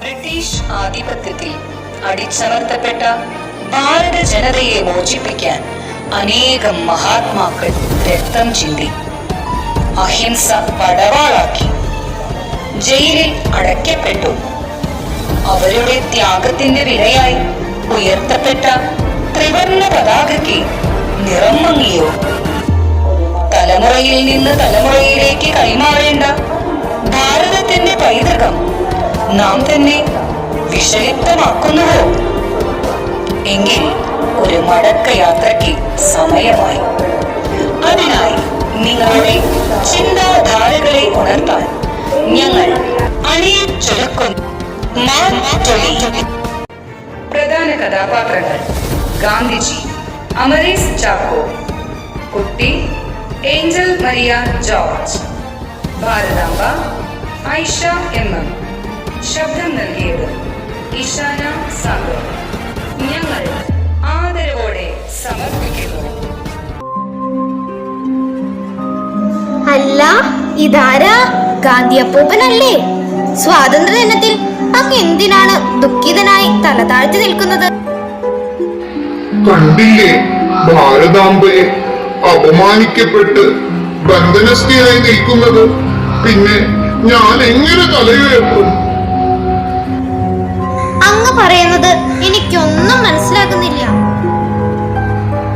British ആധിപത്യത്തിൽ അടിച്ചമർത്തപ്പെട്ട ഭാരത ജനതയെ മോചിപ്പിക്കാൻ അനേകം മഹാത്മാക്കൾ രക്തം ചിന്തി. അഹിംസ പടവാളാക്കി ജയിലിൽ അടയ്ക്കപ്പെട്ടു. അവരുടെ ത്യാഗത്തിന്റെ വിലയായി ഉയർത്തപ്പെട്ട ത്രിവർണ്ണ പതാകയ്ക്ക് നിറം മങ്ങിയോ? തലമുറയിൽ നിന്ന് തലമുറയിലേക്ക് കൈമാറേണ്ട ഭാരതത്തിന്റെ പൈതൃകം നാം തന്നെ വിഷലിപ്തമാക്കുന്നുവോ? എങ്കിൽ ഒരു മടക്കയാത്രയ്ക്ക് സമയമായി. അതിനായി നിങ്ങളുടെ ചിന്താധാരകളെ ഉണർത്താൻ ഞങ്ങൾ അണിയിച്ചൊരുക്കുന്നു. പ്രധാന കഥാപാത്രങ്ങൾ: ഗാന്ധിജി അമരീസ് ചാക്കോ, കുട്ടി ഏഞ്ചൽ മരിയ ജോർജ്, ഭാരതാംബ ഐഷ എം. ശബ്ദം നൽകിയത് ഇഷാന സാഗർ. ഞങ്ങൾ ആദരവോടെ സമർപ്പിക്കുന്നു. അല്ല, ഇതാരാ? ഗാന്ധി അപ്പൂപ്പനല്ലേ? സ്വാതന്ത്ര്യ ദിനത്തിൽ അങ്ങ് എന്തിനാണ് ദുഃഖിതനായി തല താഴ്ത്തി നിൽക്കുന്നത്? കണ്ടില്ലേ ഭാരതാംബയെ അപമാനിക്കപ്പെട്ട് ബന്ധനസ്ഥയായി നിൽക്കുന്നത്? പിന്നെ ഞാൻ എങ്ങനെ തലയുയർത്തും? അങ്ങ് പറയുന്നത് എനിക്കൊന്നും മനസ്സിലാകുന്നില്ല.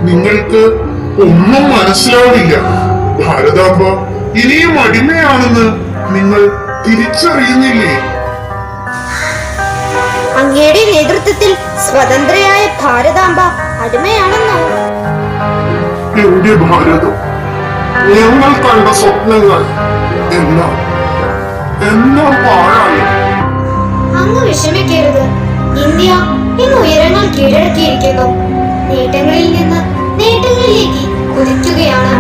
നിങ്ങൾക്ക് ഒന്നും മനസ്സിലാവില്ല. ഭാരതാംബ ഇനിയും അടിമയാണെന്ന് നിങ്ങൾ തിരിച്ചറിയുന്നില്ലേ? അങ്ങയുടെ നേതൃത്വത്തിൽ സ്വതന്ത്രയായ ഭാരതാംബ അടിമയാണെന്നോ? എന്റെ ഭാരതം, ഞങ്ങൾ കണ്ട സ്വപ്നങ്ങൾ എല്ലാം പാഴായി. അങ്ങ് വിഷമിക്കരുത്. ഇന്ത്യ ഇന്ന് ഉയരങ്ങൾ കീഴടക്കിയിരിക്കുന്നു. നേട്ടങ്ങളിൽ നിന്ന് നേട്ടങ്ങളിലേക്ക് കുതിക്കുകയാണ്.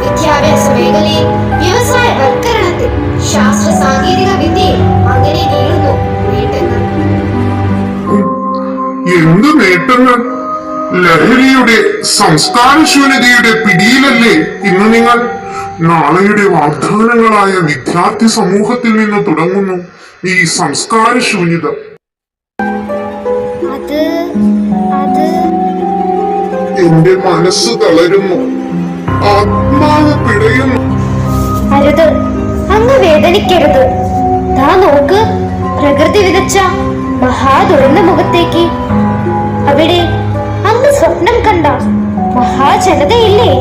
വിദ്യാഭ്യാസ മേഖലയിൽ, വ്യവസായവൽക്കരണത്തിൽ, ശാസ്ത്ര സാങ്കേതിക വിദ്യയിൽ അങ്ങനെ നീളുന്നു നേട്ടങ്ങൾ. എന്ത് നേട്ടങ്ങൾ? ലഹരിയുടെ സംസ്കാരശൂന്യതയുടെ പിടിയിലല്ലേ ഇന്ന് നിങ്ങൾ? നാളെയുടെ വാഗ്ദാനങ്ങളായ വിദ്യാർത്ഥി സമൂഹത്തിൽ നിന്ന് തുടങ്ങുന്നു ഈ സംസ്കാരശൂന്യത. എന്റെ മനസ്സ് തളരുന്നു, ആത്മാവ് പിടയുന്നു. അരുത്, അങ്ങ് വേദനിക്കരുത്. താ നോക്ക്, പ്രകൃതി വിതച്ച മഹാദുരന്ത മുഖത്തേക്ക്. അവിടെ അങ്ങ് സ്വപ്നം കണ്ട മഹാജനതയില്ലേ?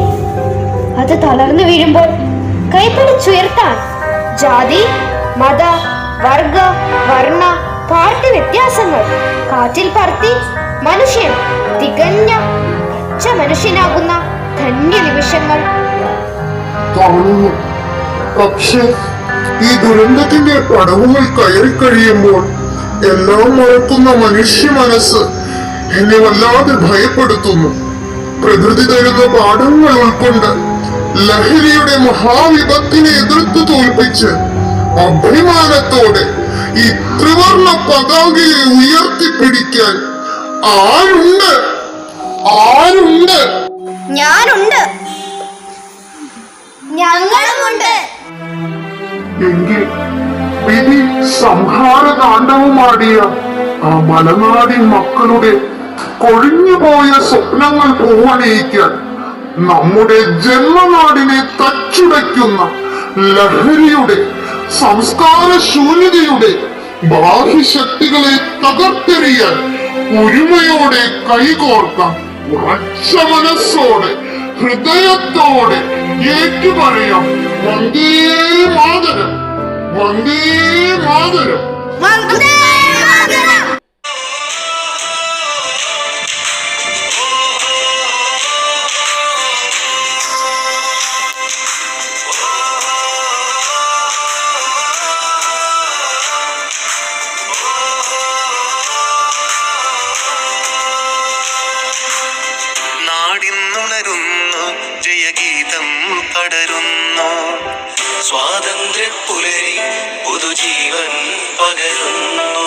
അത് തളർന്നു വീഴുമ്പോൾ കൈപിടിച്ചുയർത്താൻ ജാതി, മത, വർഗ, വർണ്ണ, പാർട്ടി വ്യത്യാസങ്ങൾ കാറ്റിൽ പറത്തി മനുഷ്യൻ തികഞ്ഞ പച്ച മനുഷ്യനാകുന്ന ധന്യ നിമിഷങ്ങൾ കാണുന്നു. പക്ഷെ ഈ ദുരന്തത്തിന്റെ പടവുകൾ കയറി കഴിയുമ്പോൾ എല്ലാം മറക്കുന്ന മനുഷ്യ മനസ്സ് എന്നെ വല്ലാതെ ഭയപ്പെടുത്തുന്നു. പ്രകൃതി തരുന്ന പാഠങ്ങൾ ഉൾക്കൊണ്ട് ലഹരിയുടെ മഹാവിപത്തിനെ എതിർത്ത് തോൽപ്പിച്ച് അഭിമാനത്തോടെ ഈ ത്രിവർണ്ണ പതാകയെ ഉയർത്തിപ്പിടിക്കാൻ ആരുണ്ട്? ആരുണ്ട്? ഞാനുണ്ട്, ഞങ്ങളുമുണ്ട്. എങ്കിൽ വിധി സംഹാര താണ്ഡവമാടിയ ആ മലനാടിൻ മക്കളുടെ കൊഴിഞ്ഞുപോയ സ്വപ്നങ്ങൾ പൂവണിയിക്കാൻ നമ്മുടെ ജന്മനാടിനെ തച്ചുടയ്ക്കുന്ന ലഹരിയുടെ സംസ്കാര ശൂന്യതയുടെ ബാഹ്യശക്തികളെ തകർത്തെറിയാൻ ഒരുമയോടെ കൈകോർക്കാം. ഉറച്ച മനസ്സോടെ, ഹൃദയത്തോടെ ഏറ്റുപറയാം: വന്ദേ മാതരം, വന്ദേ മാതരം, വന്ദേ മാതരം. നാടിന്നുണരുന്നു, ജയഗീതം പടരുന്നു, സ്വാതന്ത്ര്യ പുലരി പുതുജീവൻ പകരുന്നു.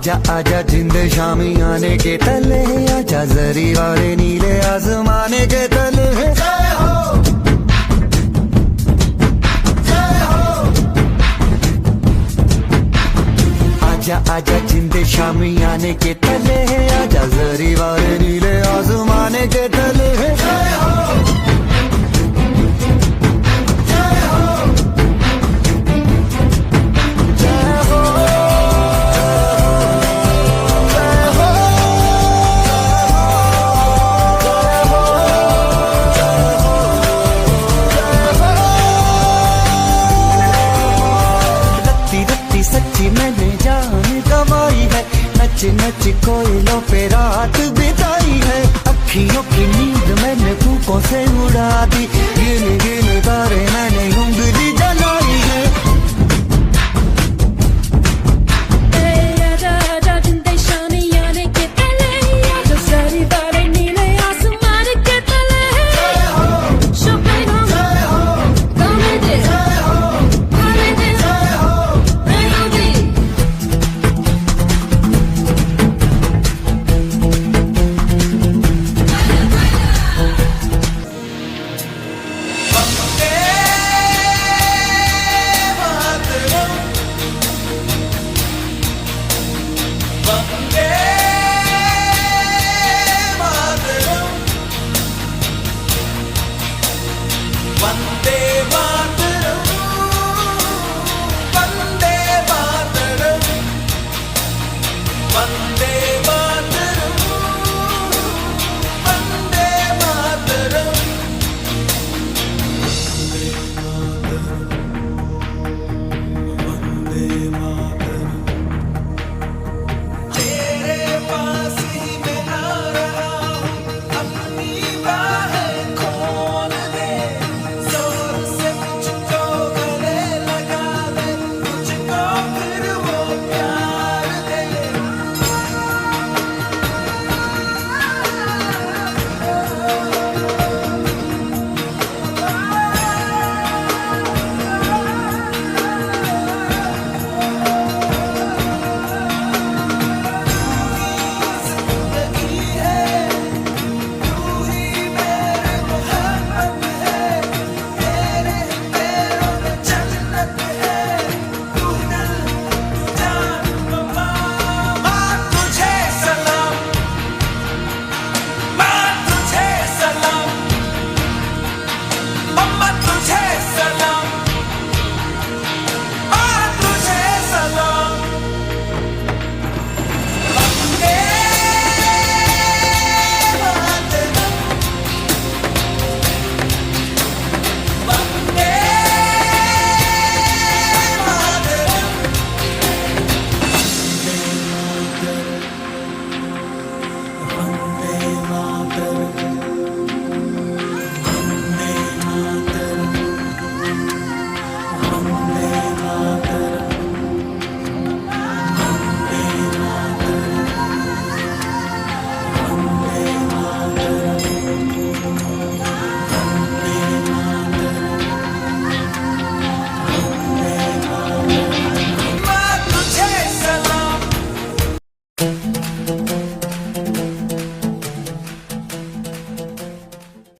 आजा आजा जिंद शामी आने के तले, आजा जरी वाले नीले आसमाने के तले। आजा आजा जिंद शामी आने के तले, आजा जरी वाले नीले आसमाने के तले। सच्ची मैंने जान गवाई है, नच नच कोयलों पे रात बिताई है। अखियों की नींद मैंने फूकों से उड़ा दी, गिन गिन तारे मैंने उंगली जलाई है। आजा आजा जिंदे शामी आने के तले, आजा सारी तारे नीले आसमान के तले। शोपन हम गाने दे, गाने दे, मेलोडी। वंदे मातरम।